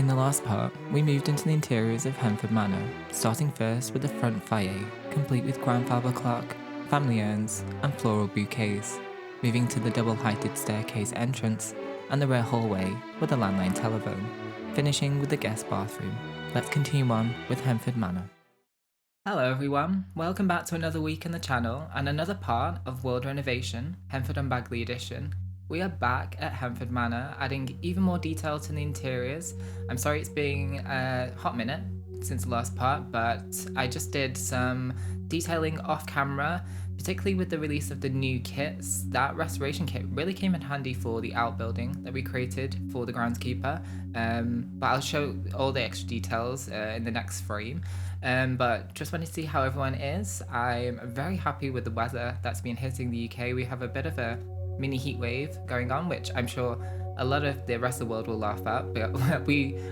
In the last part, we moved into the interiors of Henford Manor, starting first with the front foyer, complete with grandfather clock, family urns, and floral bouquets, moving to the double-heighted staircase entrance and the rear hallway with a landline telephone, finishing with the guest bathroom. Let's continue on with Henford Manor. Hello everyone, welcome back to another week on the channel and another part of World Renovation, Henford-on-Bagley edition. We are back at Henford Manor, adding even more detail to the interiors. I'm sorry it's been a hot minute since the last part, but I just did some detailing off camera, particularly with the release of the new kits. That restoration kit really came in handy for the outbuilding that we created for the groundskeeper, but I'll show all the extra details in the next frame. But just wanted to see how everyone is. I'm very happy with the weather that's been hitting the UK. We have a bit of a mini heat wave going on, which I'm sure a lot of the rest of the world will laugh at, but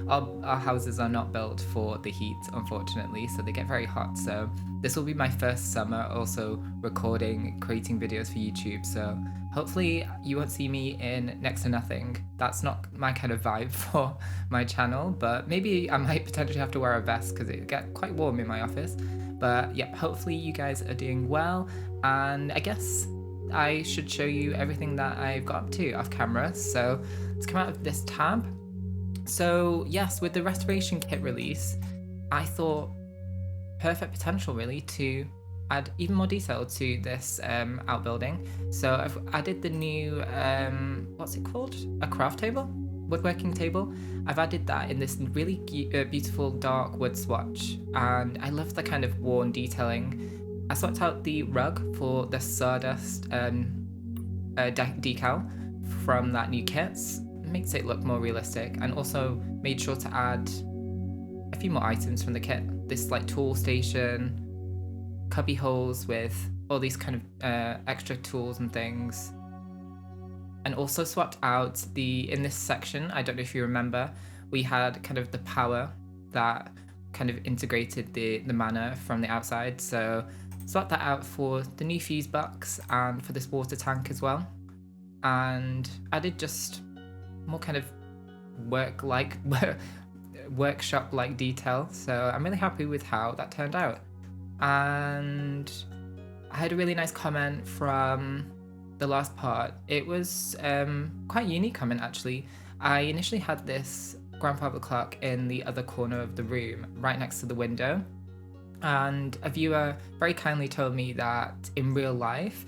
our houses are not built for the heat, unfortunately, so they get very hot. So this will be my first summer also recording, creating videos for YouTube, so hopefully you won't see me in next to nothing. That's not my kind of vibe for my channel, but maybe I might potentially have to wear a vest because it get quite warm in my office. But yeah, hopefully you guys are doing well, and I guess I should show you everything that I've got up to off camera. So let's come out of this tab. So yes, with the restoration kit release, I thought perfect potential really to add even more detail to this outbuilding. So I've added the new, what's it called? A craft table? Woodworking table. I've added that in this really beautiful dark wood swatch, and I love the kind of worn detailing. I swapped out the rug for the sawdust decal from that new kit. Makes it look more realistic, and also made sure to add a few more items from the kit. This like tool station, cubby holes with all these kind of extra tools and things. And also swapped out in this section, I don't know if you remember, we had kind of the power that kind of integrated the manor from the outside. So swapped that out for the new fuse box and for this water tank as well, and added just more kind of workshop-like detail. So I'm really happy with how that turned out. And I had a really nice comment from the last part. It was quite a unique comment actually. I initially had this grandfather clock in the other corner of the room, right next to the window. And a viewer very kindly told me that in real life,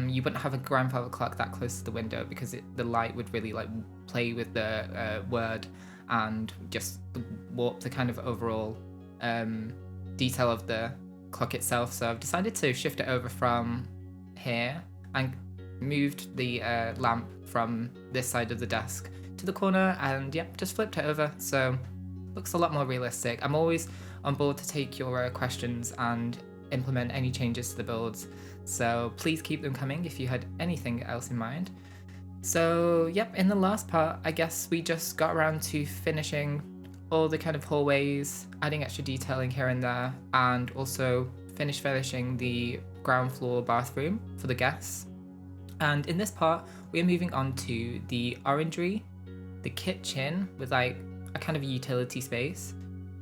you wouldn't have a grandfather clock that close to the window because the light would really like play with the word and just warp the kind of overall detail of the clock itself. So I've decided to shift it over from here and moved the lamp from this side of the desk to the corner, and yeah, just flipped it over. So looks a lot more realistic. I'm always on board to take your questions and implement any changes to the builds, so please keep them coming if you had anything else in mind. So yep, in the last part, I guess we just got around to finishing all the kind of hallways, adding extra detailing here and there, and also finishing the ground floor bathroom for the guests. And in this part, we're moving on to the orangery, the kitchen with like a kind of utility space,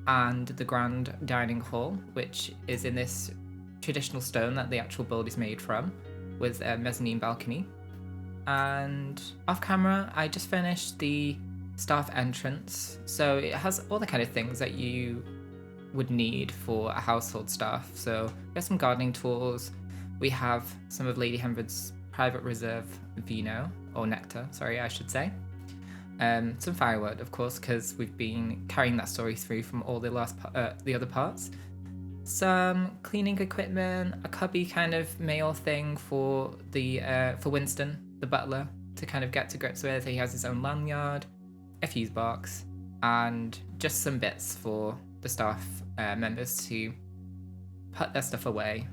and the grand dining hall, which is in this traditional stone that the actual build is made from, with a mezzanine balcony. And off camera, I just finished the staff entrance. So it has all the kind of things that you would need for a household staff. So we have some gardening tools. We have some of Lady Henford's private reserve vino, or nectar, sorry, I should say. Some firewood, of course, because we've been carrying that story through from all the other parts. Some cleaning equipment, a cubby kind of mail thing for for Winston, the butler, to kind of get to grips with. He has his own lanyard, a fuse box, and just some bits for the staff members to put their stuff away.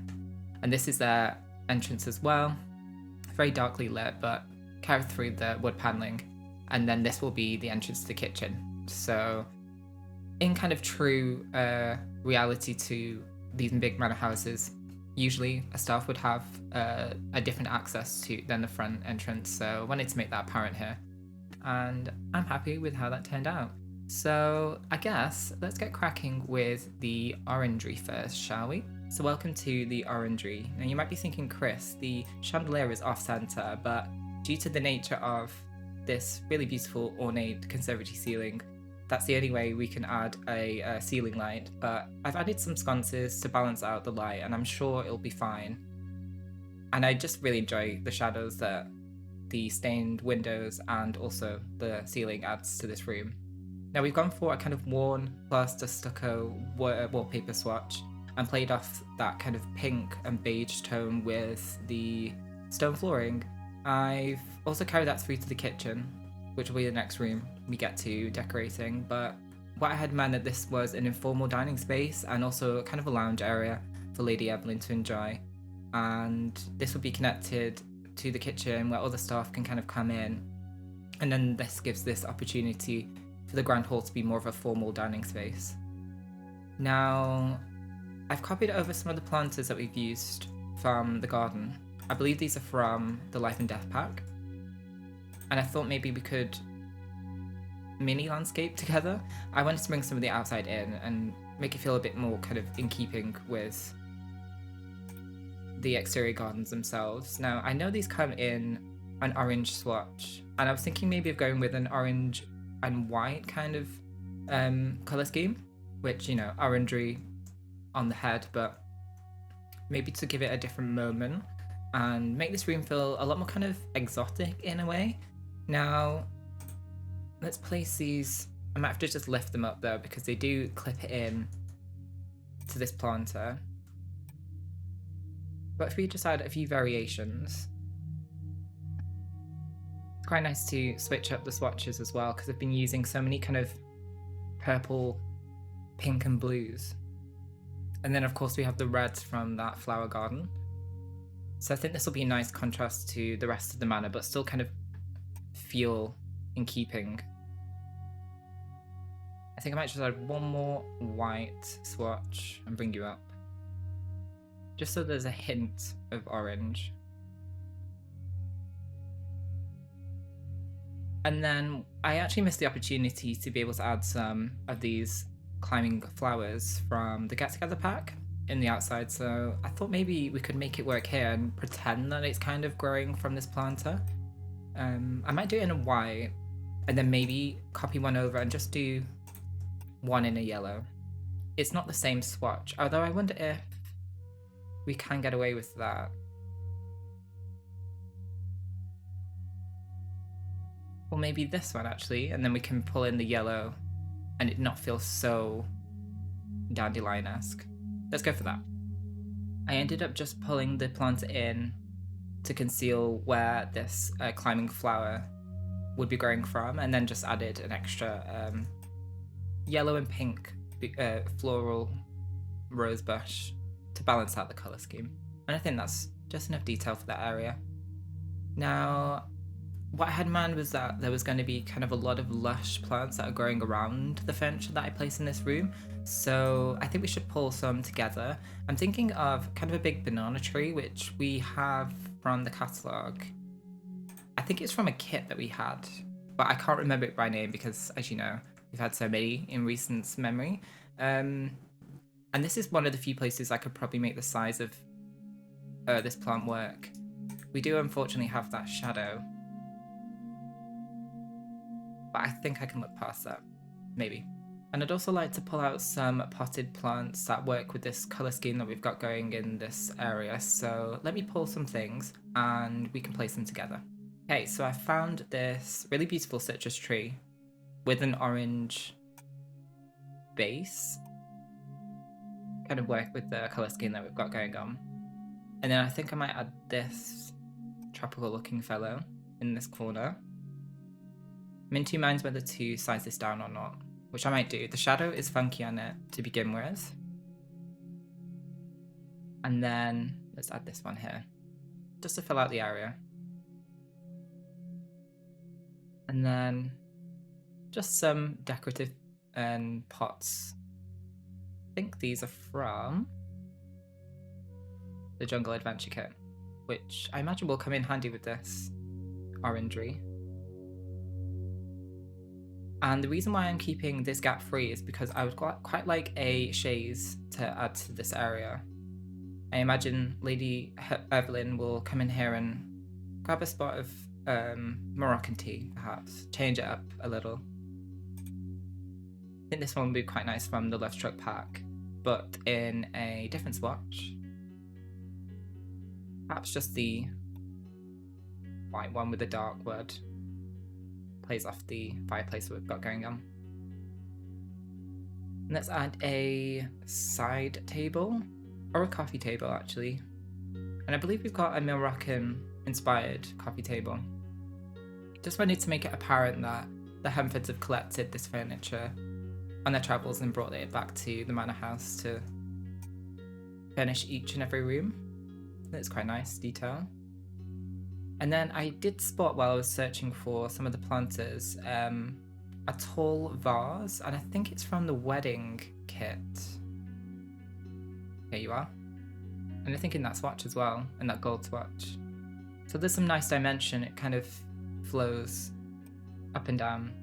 And this is their entrance as well. Very darkly lit, but carried through the wood paneling. And then this will be the entrance to the kitchen. So in kind of true reality to these big manor houses, usually a staff would have a different access to than the front entrance. So I wanted to make that apparent here. And I'm happy with how that turned out. So I guess let's get cracking with the Orangery first, shall we? So welcome to the Orangery. Now you might be thinking, Chris, the chandelier is off center, but due to the nature of this really beautiful ornate conservatory ceiling, that's the only way we can add a ceiling light. But I've added some sconces to balance out the light, and I'm sure it'll be fine. And I just really enjoy the shadows that the stained windows and also the ceiling adds to this room. Now we've gone for a kind of worn plaster stucco wallpaper swatch and played off that kind of pink and beige tone with the stone flooring. I've also carried that through to the kitchen, which will be the next room we get to decorating, but what I had meant that this was an informal dining space and also kind of a lounge area for Lady Evelyn to enjoy. And this will be connected to the kitchen where other staff can kind of come in. And then this gives this opportunity for the grand hall to be more of a formal dining space. Now, I've copied over some of the planters that we've used from the garden. I believe these are from the Life and Death pack. And I thought maybe we could mini landscape together. I wanted to bring some of the outside in and make it feel a bit more kind of in keeping with the exterior gardens themselves. Now, I know these come in an orange swatch, and I was thinking maybe of going with an orange and white kind of colour scheme, which, you know, orangery on the head, but maybe to give it a different moment and make this room feel a lot more kind of exotic in a way. Now, let's place these. I might have to just lift them up though, because they do clip it in to this planter. But if we just add a few variations, it's quite nice to switch up the swatches as well, because I've been using so many kind of purple, pink and blues. And then of course we have the reds from that flower garden. So I think this will be a nice contrast to the rest of the manor, but still kind of feel in keeping. I think I might just add one more white swatch and bring you up, just so there's a hint of orange. And then I actually missed the opportunity to be able to add some of these climbing flowers from the Get Together pack in the outside, so I thought maybe we could make it work here and pretend that it's kind of growing from this planter. I might do it in a white and then maybe copy one over and just do one in a yellow. It's not the same swatch, although I wonder if we can get away with that. Or maybe this one actually, and then we can pull in the yellow and it not feel so dandelion-esque. Let's go for that. I ended up just pulling the planter in to conceal where this climbing flower would be growing from, and then just added an extra yellow and pink floral rose bush to balance out the colour scheme. And I think that's just enough detail for that area. Now, what I had in mind was that there was going to be kind of a lot of lush plants that are growing around the furniture that I place in this room, so I think we should pull some together. I'm thinking of kind of a big banana tree, which we have from the catalogue. I think it's from a kit that we had, but I can't remember it by name because, as you know, we've had so many in recent memory. And this is one of the few places I could probably make the size of this plant work. We do unfortunately have that shadow, but I think I can look past that, maybe. And I'd also like to pull out some potted plants that work with this colour scheme that we've got going in this area. So let me pull some things and we can place them together. Okay, so I found this really beautiful citrus tree with an orange base. Kind of work with the colour scheme that we've got going on. And then I think I might add this tropical looking fellow in this corner. I'm in two minds whether to size this down or not, which I might do. The shadow is funky on it to begin with. And then let's add this one here, just to fill out the area. And then just some decorative pots. I think these are from the Jungle Adventure Kit, which I imagine will come in handy with this Orangery. And the reason why I'm keeping this gap free is because I would quite like a chaise to add to this area. I imagine Lady Evelyn will come in here and grab a spot of Moroccan tea, perhaps. Change it up a little. I think this one would be quite nice from the Love Struck pack, but in a different swatch. Perhaps just the white one with the dark wood. Plays off the fireplace that we've got going on. Let's add a side table, or a coffee table actually. And I believe we've got a Moroccan inspired coffee table. Just wanted to make it apparent that the Henfords have collected this furniture on their travels and brought it back to the manor house to furnish each and every room. That's quite nice detail. And then I did spot while I was searching for some of the planters a tall vase, and I think it's from the wedding kit. Here you are. And I think in that swatch as well, in that gold swatch. So there's some nice dimension, it kind of flows up and down.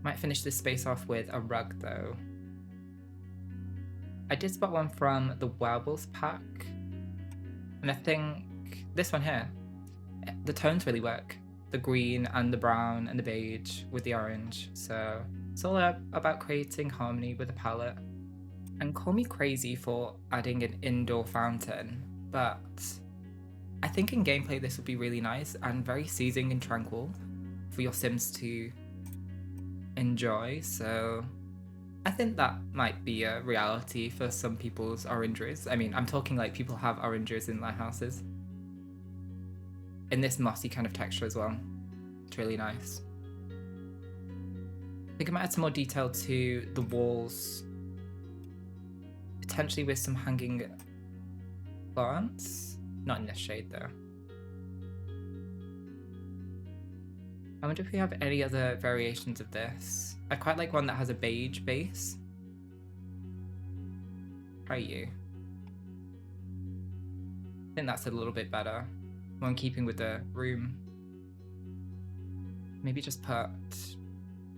Might finish this space off with a rug though. I did spot one from the Werewolves pack, and I think this one here, the tones really work. The green and the brown and the beige with the orange. So it's all about creating harmony with the palette. And call me crazy for adding an indoor fountain, but I think in gameplay this would be really nice and very soothing and tranquil for your Sims to enjoy. So I think that might be a reality for some people's orangeries. I mean, I'm talking like people have orangeries in their houses. In this mossy kind of texture as well. It's really nice. I think I might add some more detail to the walls. Potentially with some hanging plants. Not in this shade though. I wonder if we have any other variations of this. I quite like one that has a beige base. Try you. I think that's a little bit better. More in keeping with the room. Maybe just put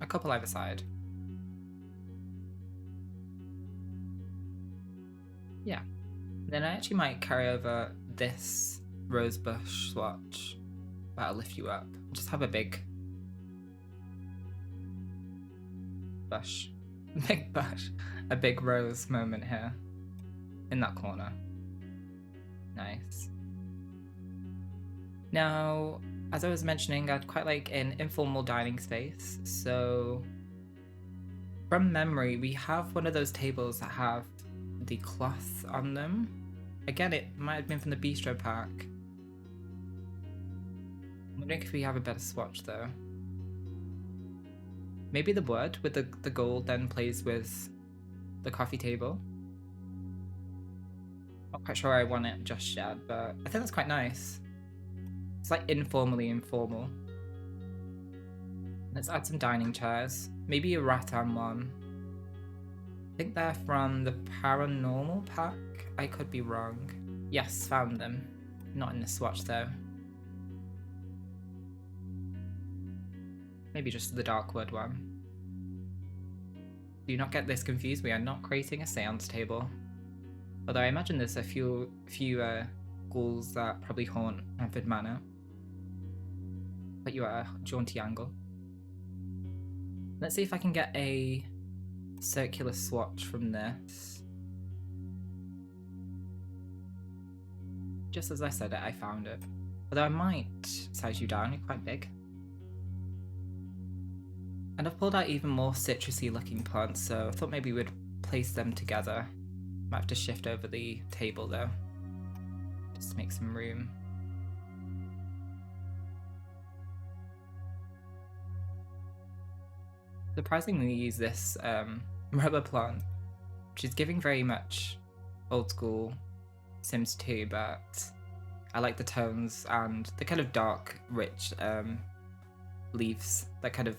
a couple either side. Yeah. Then I actually might carry over this rosebush swatch. That'll lift you up. Just have a big bush. Big bush. A big rose moment here. In that corner. Nice. Now, as I was mentioning, I'd quite like an informal dining space. So, from memory, we have one of those tables that have the cloth on them. Again, it might have been from the bistro pack. I'm wondering if we have a better swatch though. Maybe the wood with the gold then plays with the coffee table. Not quite sure I want it just yet, but I think that's quite nice. It's like informally informal. Let's add some dining chairs. Maybe a rattan one. I think they're from the paranormal pack. I could be wrong. Yes, found them. Not in the swatch though. Maybe just the dark wood one. Do not get this confused, we are not creating a seance table. Although I imagine there's a few ghouls that probably haunt Henford Manor. Put you at a jaunty angle. Let's see if I can get a circular swatch from this. Just as I said it, I found it. Although I might size you down, you're quite big. And I've pulled out even more citrusy looking plants, so I thought maybe we'd place them together. Might have to shift over the table though, just to make some room. Surprisingly use this rubber plant, which is giving very much old school Sims 2, but I like the tones and the kind of dark, rich leaves that kind of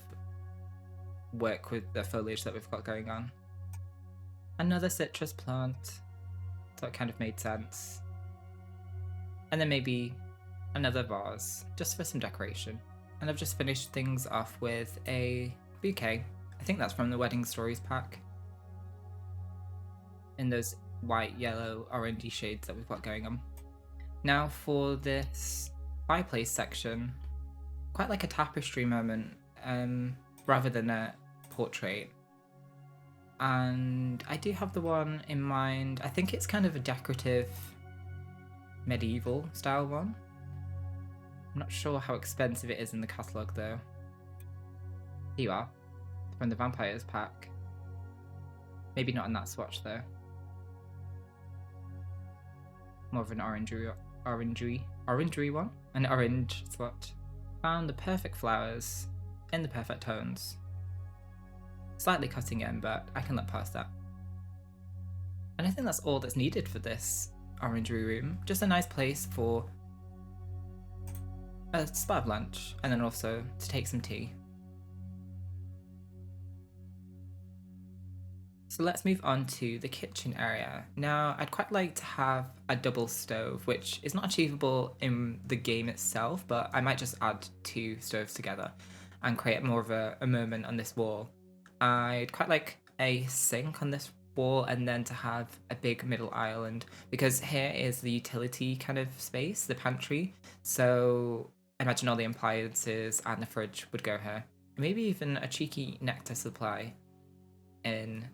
work with the foliage that we've got going on. Another citrus plant, so it kind of made sense. And then maybe another vase, just for some decoration. And I've just finished things off with a bouquet. I think that's from the Wedding Stories pack. In those white, yellow, orangey shades that we've got going on. Now for this fireplace section, quite like a tapestry moment, rather than a portrait. And I do have the one in mind. I think it's kind of a decorative medieval style one. I'm not sure how expensive it is in the catalogue though. Here you are, from the Vampires pack. Maybe not in that swatch though. More of an orangery one. An orange swatch. Found the perfect flowers in the perfect tones. Slightly cutting in, but I can look past that. And I think that's all that's needed for this Orangery room. Just a nice place for a spot of lunch, and then also to take some tea. So let's move on to the kitchen area. Now, I'd quite like to have a double stove, which is not achievable in the game itself, but I might just add 2 stoves together and create more of a moment on this wall. I'd quite like a sink on this wall and then to have a big middle island, because here is the utility kind of space, the pantry. So I imagine all the appliances and the fridge would go here. Maybe even a cheeky nectar supply in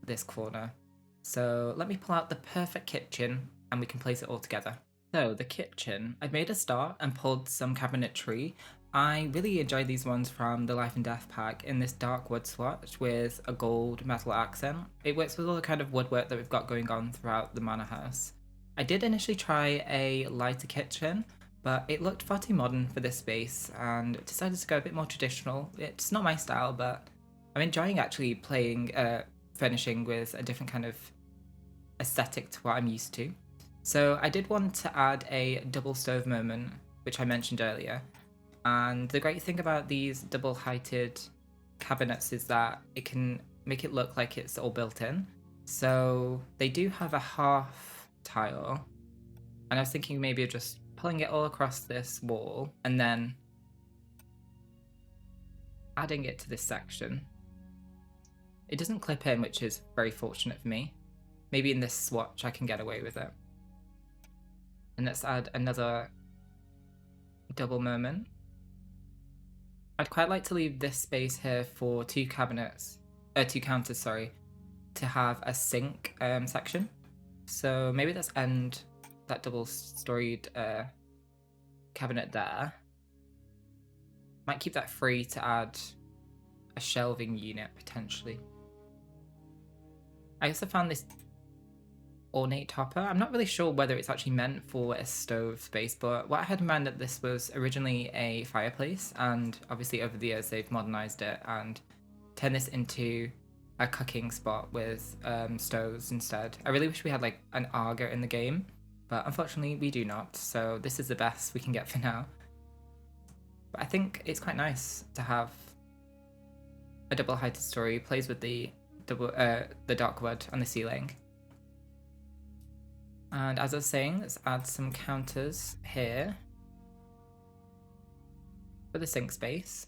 this corner. So let me pull out the perfect kitchen and we can place it all together. So the kitchen, I've made a start and pulled some cabinetry. I really enjoy these ones from the Life and Death pack in this dark wood swatch with a gold metal accent. It works with all the kind of woodwork that we've got going on throughout the manor house. I did initially try a lighter kitchen, but it looked far too modern for this space and decided to go a bit more traditional. It's not my style, but I'm enjoying actually playing furnishing with a different kind of aesthetic to what I'm used to. So I did want to add a double stove moment, which I mentioned earlier. And the great thing about these double-heighted cabinets is that it can make it look like it's all built in. So they do have a half tile, and I was thinking maybe of just pulling it all across this wall and then adding it to this section. It doesn't clip in, which is very fortunate for me. Maybe in this swatch I can get away with it. And let's add another double moment. I'd quite like to leave this space here for 2 counters, to have a sink section. So maybe let's end that double-storied cabinet there. Might keep that free to add a shelving unit potentially. I also found this ornate topper. I'm not really sure whether it's actually meant for a stove space, but what I had in mind that this was originally a fireplace, and obviously over the years they've modernized it and turned this into a cooking spot with stoves instead. I really wish we had like an Arga in the game, but unfortunately we do not, so this is the best we can get for now. But I think it's quite nice to have a double-heighted story, plays with the dark wood on the ceiling. And as I was saying, let's add some counters here for the sink space.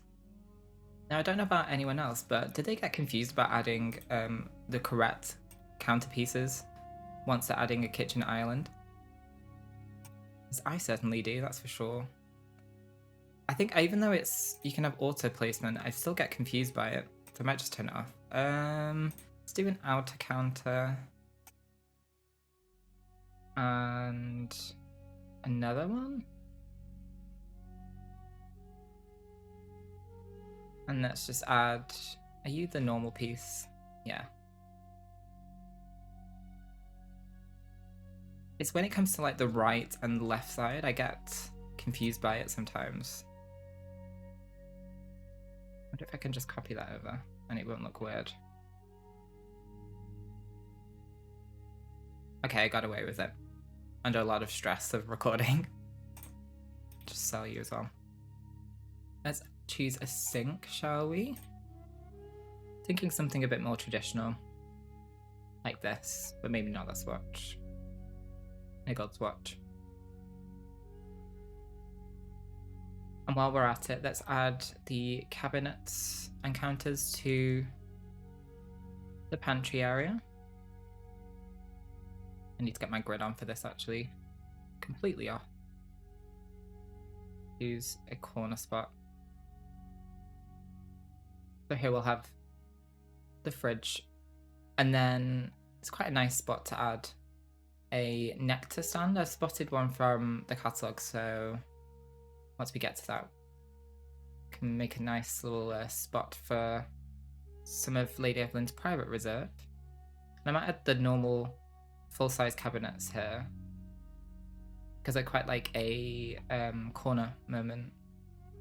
Now, I don't know about anyone else, but did they get confused about adding the correct counter pieces once they're adding a kitchen island? Because I certainly do, that's for sure. I think even though you can have auto placement, I still get confused by it, so I might just turn it off. Let's do an outer counter. And another one. And let's just add, are you the normal piece? Yeah. It's when it comes to like the right and left side, I get confused by it sometimes. I wonder if I can just copy that over and it won't look weird. Okay, I got away with it. Under a lot of stress of recording. Just sell you as well. Let's choose a sink, shall we? Thinking something a bit more traditional. Like this, but maybe not that swatch. A gold swatch. And while we're at it, let's add the cabinets and counters to the pantry area. I need to get my grid on for this actually. Completely off. Use a corner spot. So here we'll have the fridge. And then it's quite a nice spot to add a nectar stand. I spotted one from the catalogue, so once we get to that, we can make a nice little spot for some of Lady Evelyn's private reserve. And I might add the normal full-size cabinets here, because I quite like a corner moment.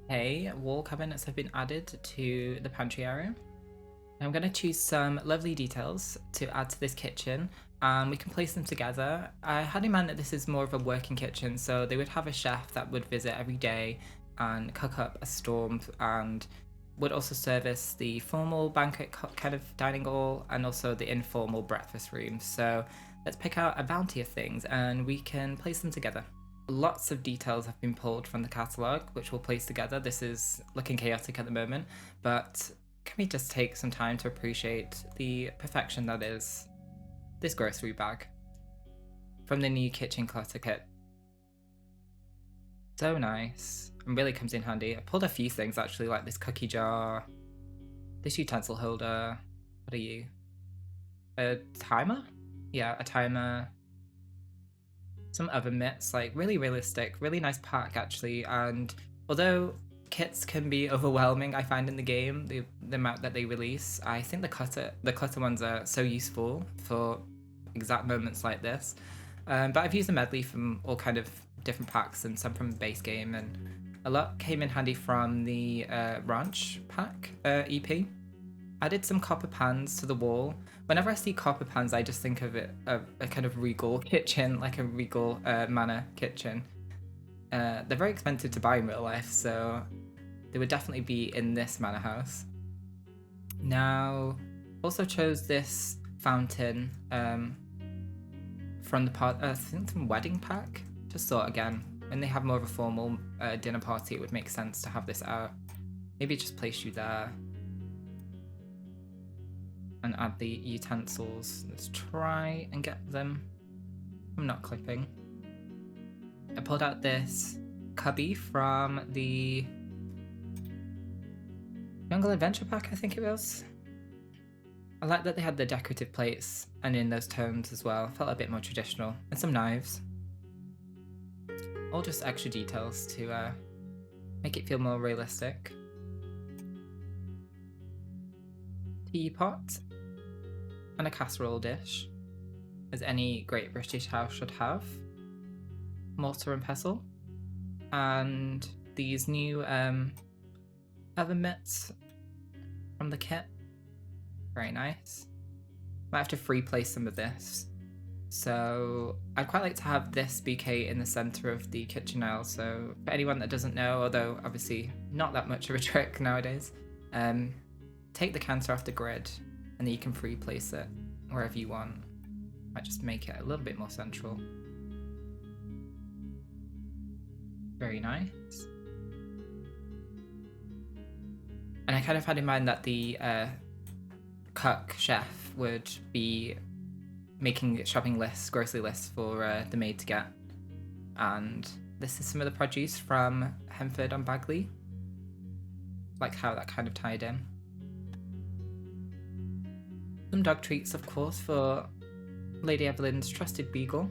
Okay, wall cabinets have been added to the pantry area. I'm going to choose some lovely details to add to this kitchen, and we can place them together. I had in mind that this is more of a working kitchen, so they would have a chef that would visit every day and cook up a storm, and would also service the formal banquet kind of dining hall and also the informal breakfast room. So let's pick out a bounty of things and we can place them together. Lots of details have been pulled from the catalogue, which we'll place together. This is looking chaotic at the moment, but can we just take some time to appreciate the perfection that is this grocery bag from the new kitchen clutter kit? So nice, and really comes in handy. I pulled a few things actually, like this cookie jar, this utensil holder. What are you? A timer? Yeah, a timer. Some oven mitts, like really realistic, really nice pack actually. And although kits can be overwhelming, I find in the game, the amount that they release, I think the clutter ones are so useful for exact moments like this. But I've used a medley from all kind of different packs and some from the base game, and a lot came in handy from the ranch pack EP. Added some copper pans to the wall. Whenever I see copper pans, I just think of it a kind of regal kitchen, like a regal manor kitchen. They're very expensive to buy in real life, so they would definitely be in this manor house. Now, also chose this fountain from the part, I think from wedding pack. Just thought again, when they have more of a formal dinner party, it would make sense to have this out. Maybe just place you there. And add the utensils. Let's try and get them. I'm not clipping. I pulled out this cubby from the Jungle Adventure Pack, I think it was. I like that they had the decorative plates and in those tones as well. Felt a bit more traditional. And some knives. All just extra details to make it feel more realistic. Teapot. And a casserole dish, as any great British house should have. Mortar and pestle. And these new oven mitts from the kit. Very nice. Might have to free place some of this. So I'd quite like to have this bouquet in the centre of the kitchen aisle. So for anyone that doesn't know, although obviously not that much of a trick nowadays, take the canter off the grid and then you can free place it wherever you want. Might just make it a little bit more central. Very nice. And I kind of had in mind that the cook chef would be making shopping lists, grocery lists for the maid to get. And this is some of the produce from Henford-on-Bagley. Like how that kind of tied in. Some dog treats, of course, for Lady Evelyn's trusted beagle.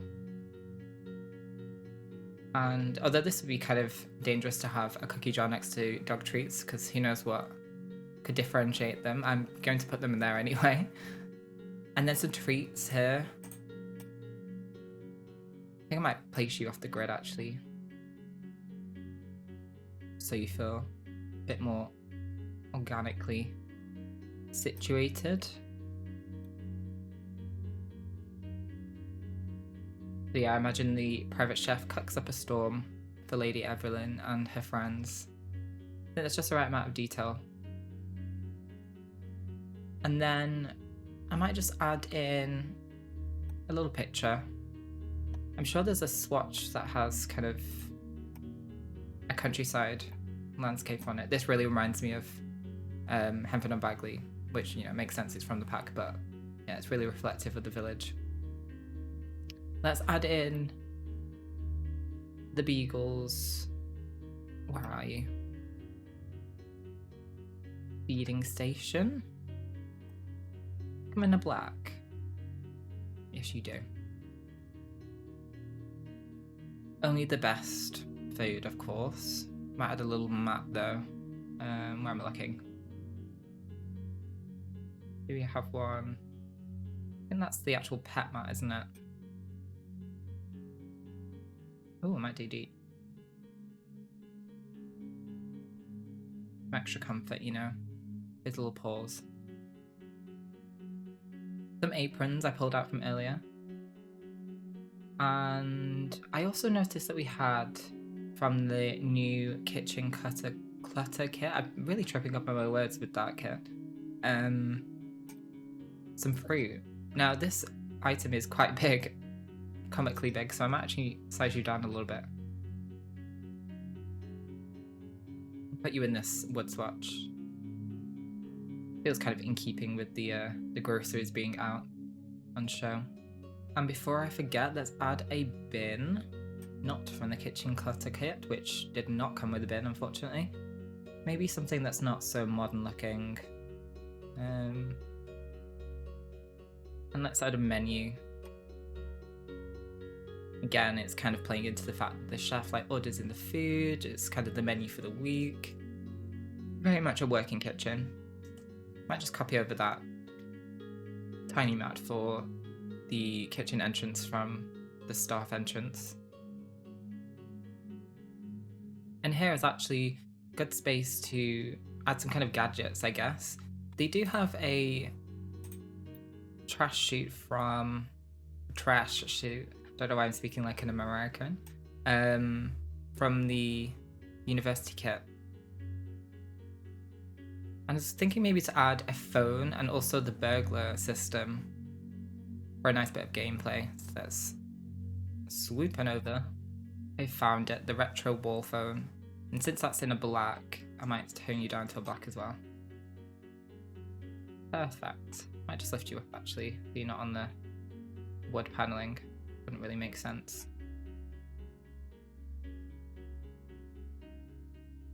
And although this would be kind of dangerous to have a cookie jar next to dog treats, because who knows what could differentiate them, I'm going to put them in there anyway. And then some treats here. I think I might place you off the grid actually, so you feel a bit more organically situated. So yeah, I imagine the private chef cooks up a storm for Lady Evelyn and her friends. I think that's just the right amount of detail. And then I might just add in a little picture. I'm sure there's a swatch that has kind of a countryside landscape on it. This really reminds me of Henford-on-Bagley, which, you know, makes sense, it's from the pack, but yeah, it's really reflective of the village. Let's add in the beagles. Where are you? Feeding station. Come in a black. Yes, you do. Only the best food, of course. Might add a little map though. Where am I looking? Do we have one? I think that's the actual pet mat, isn't it? Oh, I might do deep. Some extra comfort, you know. His little paws. Some aprons I pulled out from earlier. And I also noticed that we had from the new kitchen clutter kit. I'm really tripping up on my words with that kit. Some fruit. Now this item is quite big, comically big, so I might actually size you down a little bit. Put you in this wood swatch. Feels kind of in keeping with the groceries being out on show. And before I forget, let's add a bin. Not from the kitchen clutter kit, which did not come with a bin, unfortunately. Maybe something that's not so modern looking. And let's add a menu. Again, it's kind of playing into the fact that the chef orders in the food. It's kind of the menu for the week. Very much a working kitchen. Might just copy over that tiny mat for the kitchen entrance from the staff entrance. And here is actually good space to add some kind of gadgets, I guess. They do have a trash chute. Don't know why I'm speaking like an American. From the university kit. And I was thinking maybe to add a phone and also the burglar system for a nice bit of gameplay. So let's swoop on over. I found it, the retro wall phone. And since that's in a black, I might tone you down to a black as well. Perfect. Might just lift you up actually, so you're not on the wood paneling. Wouldn't really make sense.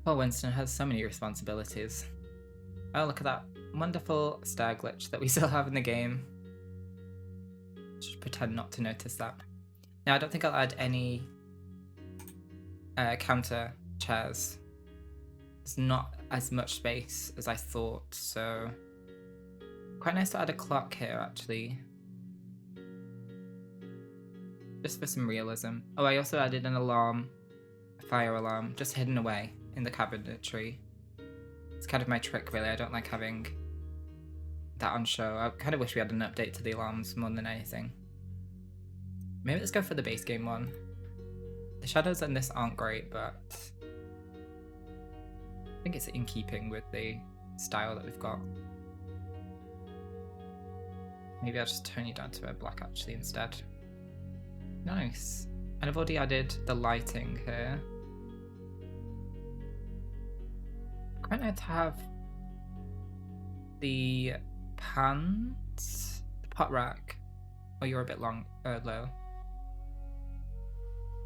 Poor Winston has so many responsibilities. Oh, look at that wonderful stair glitch that we still have in the game. Just pretend not to notice that. Now, I don't think I'll add any counter chairs. There's not as much space as I thought, so quite nice to add a clock here, actually. Just for some realism. Oh, I also added an alarm, a fire alarm, just hidden away in the cabinetry. It's kind of my trick, really. I don't like having that on show. I kind of wish we had an update to the alarms more than anything. Maybe let's go for the base game one. The shadows in this aren't great, but I think it's in keeping with the style that we've got. Maybe I'll just turn you down to a black actually instead. Nice. And I've already added the lighting here. Quite nice to have the pans, the pot rack. Oh, you're a bit low. Oh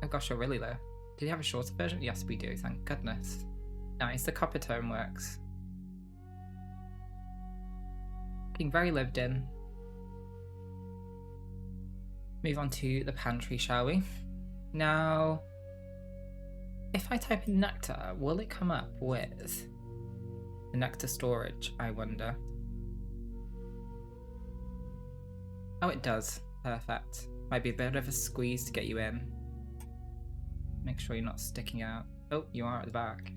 gosh, you're really low. Do you have a shorter version? Yes, we do, thank goodness. Nice, the copper tone works. Looking very lived in. Move on to the pantry, shall we? Now, if I type in nectar, will it come up with the nectar storage, I wonder? Oh, it does. Perfect. Might be a bit of a squeeze to get you in. Make sure you're not sticking out. Oh, you are at the back.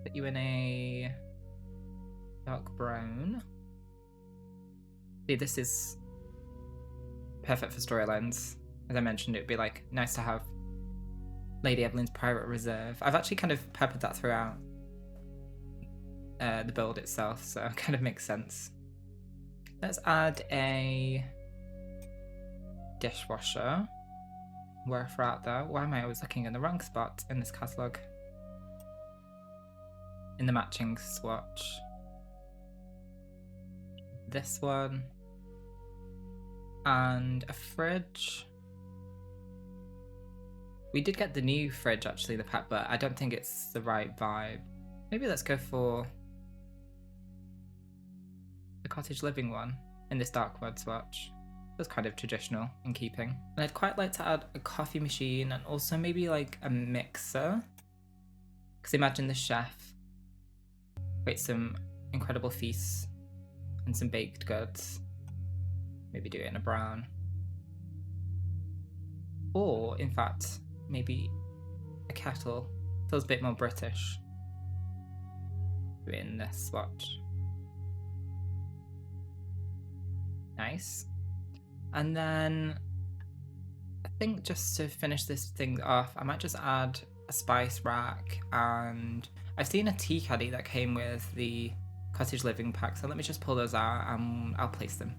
Put you in a dark brown. See, this is perfect for storylines. As I mentioned, it would be like nice to have Lady Evelyn's private reserve. I've actually kind of peppered that throughout the build itself, so it kind of makes sense. Let's add a dishwasher. worth out though. Why am I always looking in the wrong spot in this catalogue? In the matching swatch. This one. And a fridge. We did get the new fridge actually, the pack, but I don't think it's the right vibe. Maybe let's go for the cottage living one in this dark wood swatch. That's kind of traditional in keeping. And I'd quite like to add a coffee machine and also maybe like a mixer. Because imagine the chef create some incredible feasts and some baked goods. Maybe do it in a brown. Or, in fact, maybe a kettle. Feels a bit more British. Do it in this swatch. Nice. And then I think just to finish this thing off, I might just add a spice rack, and I've seen a tea caddy that came with the cottage living pack, so let me just pull those out and I'll place them.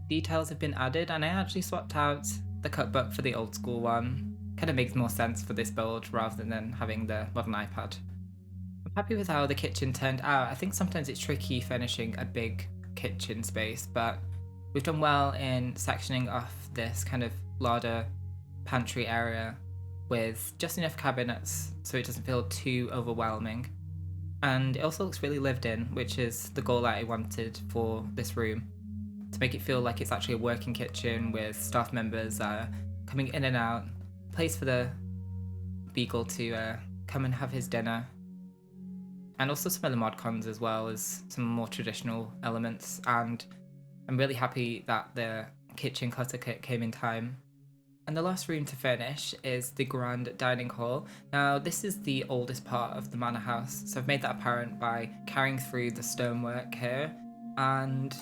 Details have been added, and I actually swapped out the cookbook for the old school one. Kind of makes more sense for this build rather than having the modern iPad. I'm happy with how the kitchen turned out. I think sometimes it's tricky finishing a big kitchen space, but we've done well in sectioning off this kind of larder pantry area with just enough cabinets so it doesn't feel too overwhelming. And it also looks really lived in, which is the goal that I wanted for this room. To make it feel like it's actually a working kitchen with staff members coming in and out, place for the beagle to come and have his dinner. And also some of the mod cons as well as some more traditional elements. And I'm really happy that the kitchen clutter kit came in time. And the last room to furnish is the grand dining hall. Now, this is the oldest part of the manor house, so I've made that apparent by carrying through the stonework here and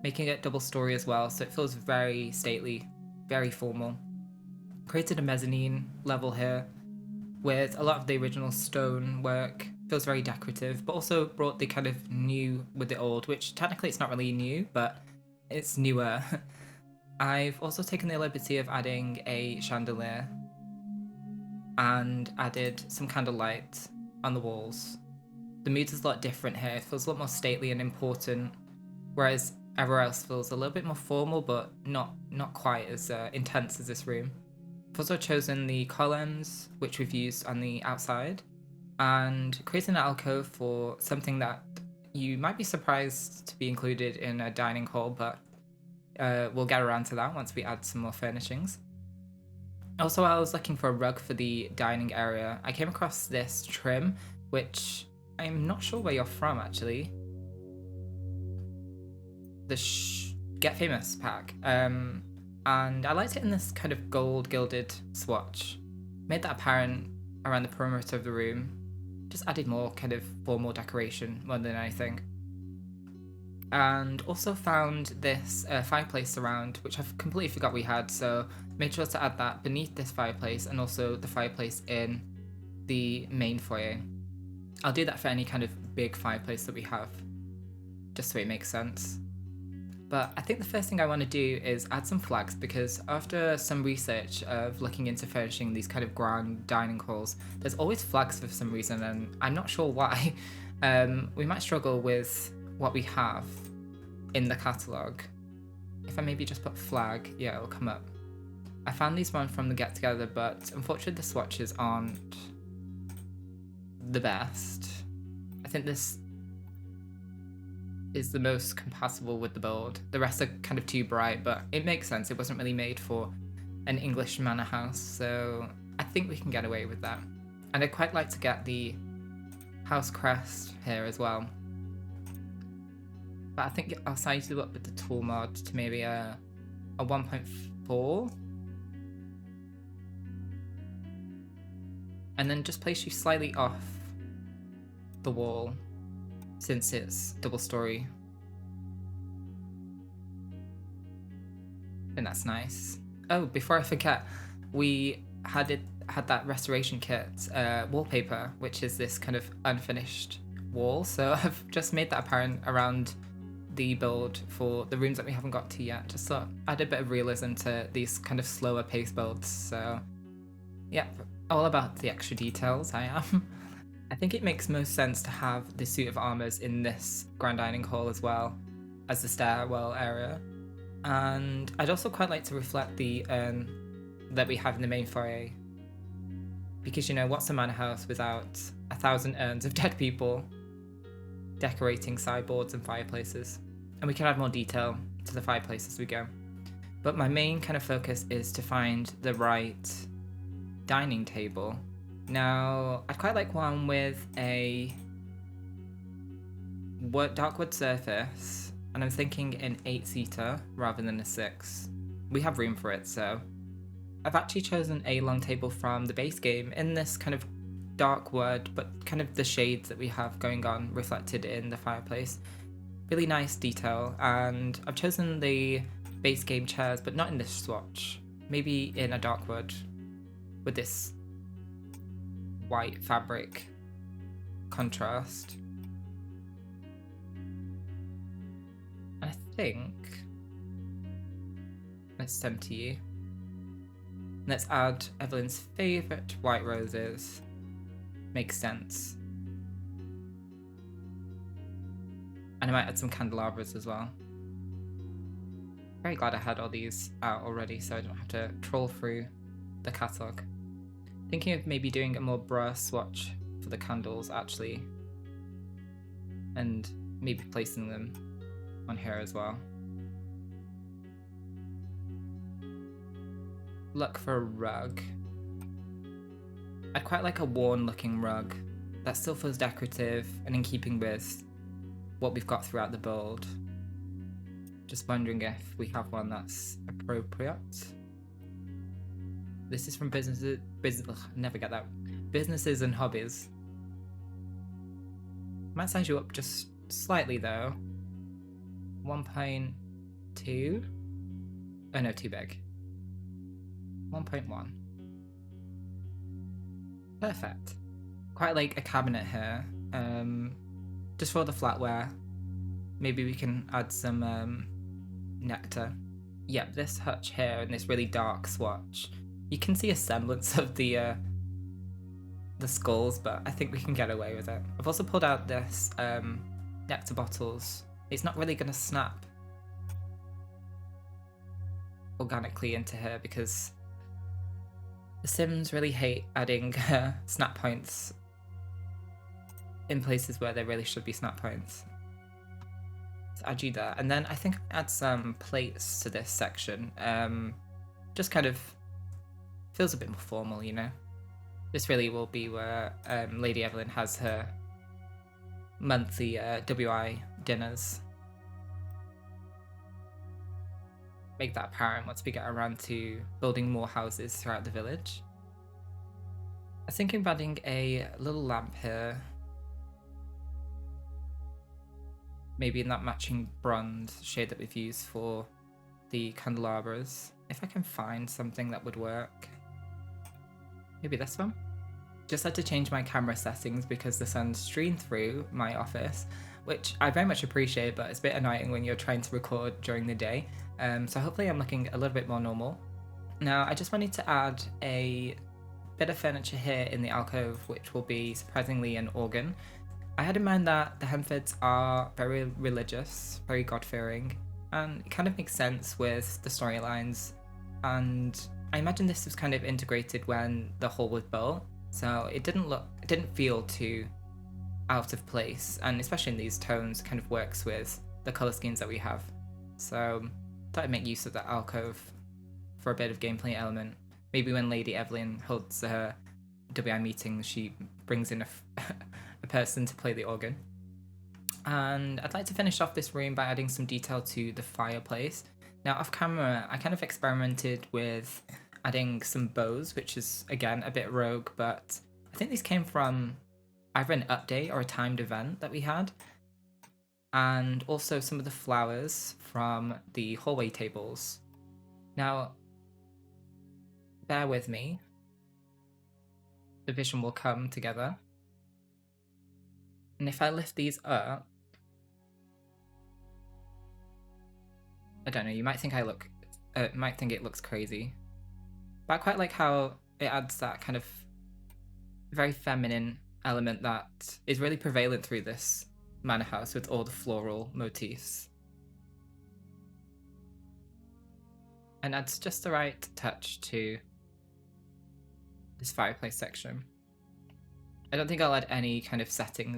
making it double story as well, so it feels very stately, very formal. Created a mezzanine level here with a lot of the original stonework. Feels very decorative, but also brought the kind of new with the old, which technically it's not really new, but it's newer. I've also taken the liberty of adding a chandelier and added some candlelight on the walls. The mood is a lot different here. It feels a lot more stately and important, whereas everywhere else feels a little bit more formal, but not quite as intense as this room. I've also chosen the columns, which we've used on the outside, and created an alcove for something that you might be surprised to be included in a dining hall, but we'll get around to that once we add some more furnishings. Also, I was looking for a rug for the dining area. I came across this trim, which I'm not sure where you're from actually. The Get Famous pack. And I liked it in this kind of gold gilded swatch. Made that apparent around the perimeter of the room. Just added more kind of formal decoration more than anything. And also found this fireplace around, which I've completely forgot we had, so made sure to add that beneath this fireplace and also the fireplace in the main foyer. I'll do that for any kind of big fireplace that we have, just so it makes sense. But I think the first thing I want to do is add some flags, because after some research of looking into furnishing these kind of grand dining halls, there's always flags for some reason, and I'm not sure why. We might struggle with what we have in the catalogue. If I maybe just put flag, yeah, it'll come up. I found these one from the get together, but unfortunately the swatches aren't the best. I think this is the most compatible with the build. The rest are kind of too bright, but it makes sense. It wasn't really made for an English manor house, so I think we can get away with that. And I'd quite like to get the house crest here as well. But I think I'll size you up with the tool mod to maybe a 1.4. And then just place you slightly off the wall, since it's double story. And that's nice. Oh, before I forget, we had that restoration kit wallpaper, which is this kind of unfinished wall. So I've just made that apparent around the build for the rooms that we haven't got to yet, just to add a bit of realism to these kind of slower pace builds. So Yep, all about the extra details, I am. I think it makes most sense to have the suit of armours in this grand dining hall as well as the stairwell area. And I'd also quite like to reflect the urn that we have in the main foyer. Because, you know, what's a manor house without 1,000 urns of dead people decorating sideboards and fireplaces? And we can add more detail to the fireplace as we go. But my main kind of focus is to find the right dining table. Now, I'd quite like one with a dark wood surface, and I'm thinking an 8-seater rather than a 6. We have room for it, so I've actually chosen a long table from the base game in this kind of dark wood, but kind of the shades that we have going on reflected in the fireplace. Really nice detail, and I've chosen the base game chairs, but not in this swatch. Maybe in a dark wood with this white fabric contrast. I think let's send to you. Let's add Evelyn's favourite white roses. Makes sense. And I might add some candelabras as well. Very glad I had all these out already so I don't have to troll through the catalogue. Thinking of maybe doing a more brass swatch for the candles actually. And maybe placing them on here as well. Look for a rug. I'd quite like a worn looking rug that still feels decorative and in keeping with what we've got throughout the build. Just wondering if we have one that's appropriate. This is from never get that. Businesses and hobbies. Might size you up just slightly though. 1.2. Oh no, too big. 1.1. Perfect. Quite like a cabinet here. Just for the flatware. Maybe we can add some nectar. Yep, this hutch here and this really dark swatch. You can see a semblance of the skulls, but I think we can get away with it. I've also pulled out this nectar bottles. It's not really going to snap organically into here because the Sims really hate adding snap points in places where there really should be snap points. So add you there. And then I think I'll add some plates to this section. Just kind of feels a bit more formal, you know? This really will be where Lady Evelyn has her monthly WI dinners. Make that apparent once we get around to building more houses throughout the village. I was thinking of adding a little lamp here. Maybe in that matching bronze shade that we've used for the candelabras. If I can find something that would work. Maybe this one? Just had to change my camera settings because the sun's streamed through my office, which I very much appreciate, but it's a bit annoying when you're trying to record during the day. So hopefully I'm looking a little bit more normal. Now I just wanted to add a bit of furniture here in the alcove, which will be surprisingly an organ. I had in mind that the Henfords are very religious, very God-fearing, and it kind of makes sense with the storylines. And I imagine this was kind of integrated when the hall was built, so it didn't feel too out of place, and especially in these tones, kind of works with the color schemes that we have. So thought I'd make use of that alcove for a bit of gameplay element. Maybe when Lady Evelyn holds her WI meeting, she brings in a person to play the organ. And I'd like to finish off this room by adding some detail to the fireplace. Now off camera, I kind of experimented with adding some bows, which is again a bit rogue, but I think these came from either an update or a timed event that we had. And also some of the flowers from the hallway tables. Now, bear with me. The vision will come together. And if I lift these up, I don't know, you might think it looks crazy. But I quite like how it adds that kind of very feminine element that is really prevalent through this manor house with all the floral motifs. And adds just the right touch to this fireplace section. I don't think I'll add any kind of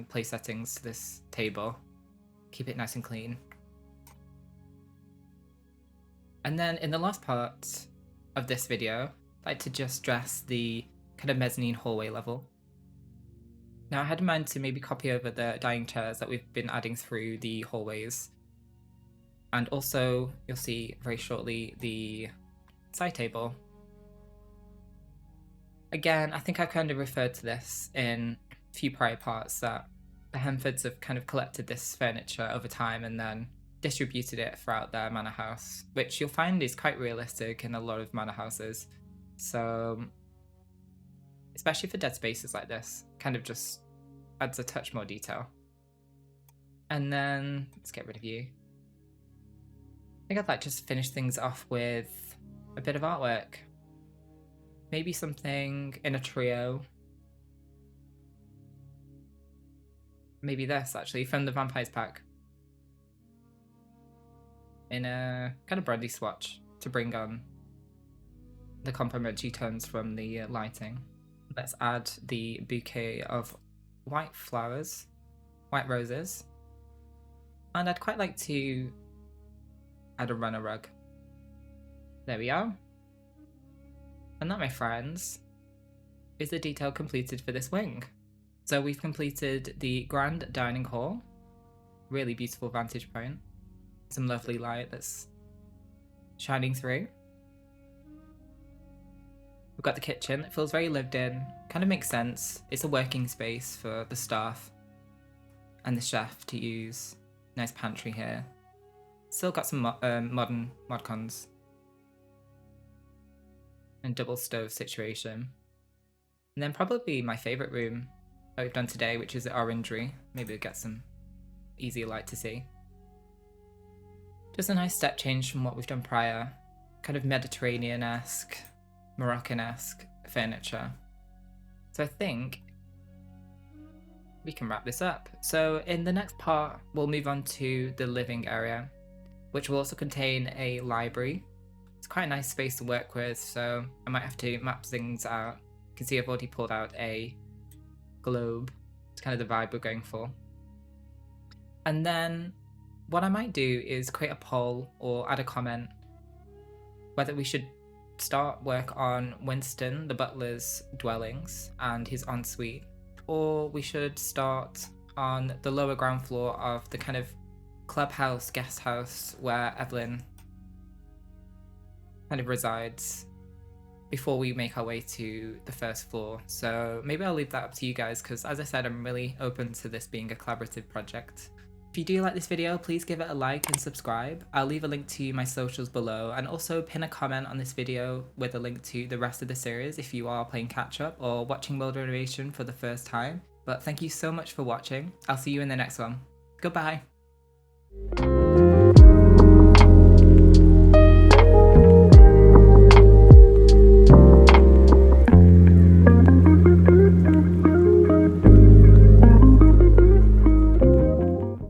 place settings to this table. Keep it nice and clean. And then in the last part of this video, I'd like to just dress the kind of mezzanine hallway level. Now I had in mind to maybe copy over the dining chairs that we've been adding through the hallways. And also, you'll see very shortly the side table. Again, I think I kind of referred to this in a few prior parts that the Henfords have kind of collected this furniture over time and then distributed it throughout their manor house, which you'll find is quite realistic in a lot of manor houses. So, especially for dead spaces like this, kind of just adds a touch more detail. And then, let's get rid of you. I think I'd like to just finish things off with a bit of artwork. Maybe something in a trio. Maybe this, actually, from the Vampires pack. In a kind of brandy swatch to bring on the complementary tones from the lighting. Let's add the bouquet of white flowers, white roses. And I'd quite like to add a runner rug. There we are. And that, my friends, is the detail completed for this wing. So we've completed the grand dining hall. Really beautiful vantage point. Some lovely light that's shining through. We've got the kitchen. It feels very lived in. Kind of makes sense. It's a working space for the staff and the chef to use. Nice pantry here. Still got some modern mod cons. And double stove situation. And then probably my favourite room that we've done today, which is the Orangery. Maybe we'll get some easier light to see. Just a nice step change from what we've done prior. Kind of Mediterranean-esque, Moroccan-esque furniture. So I think we can wrap this up. So in the next part, we'll move on to the living area, which will also contain a library. It's quite a nice space to work with, so I might have to map things out. You can see I've already pulled out a globe. It's kind of the vibe we're going for. And then what I might do is create a poll or add a comment whether we should start work on Winston, the butler's dwellings and his ensuite, or we should start on the lower ground floor of the kind of clubhouse, guest house where Evelyn kind of resides before we make our way to the first floor. So maybe I'll leave that up to you guys because, as I said, I'm really open to this being a collaborative project. If you do like this video, please give it a like and subscribe. I'll leave a link to my socials below and also pin a comment on this video with a link to the rest of the series if you are playing catch up or watching World Renovation for the first time. But thank you so much for watching. I'll see you in the next one. Goodbye.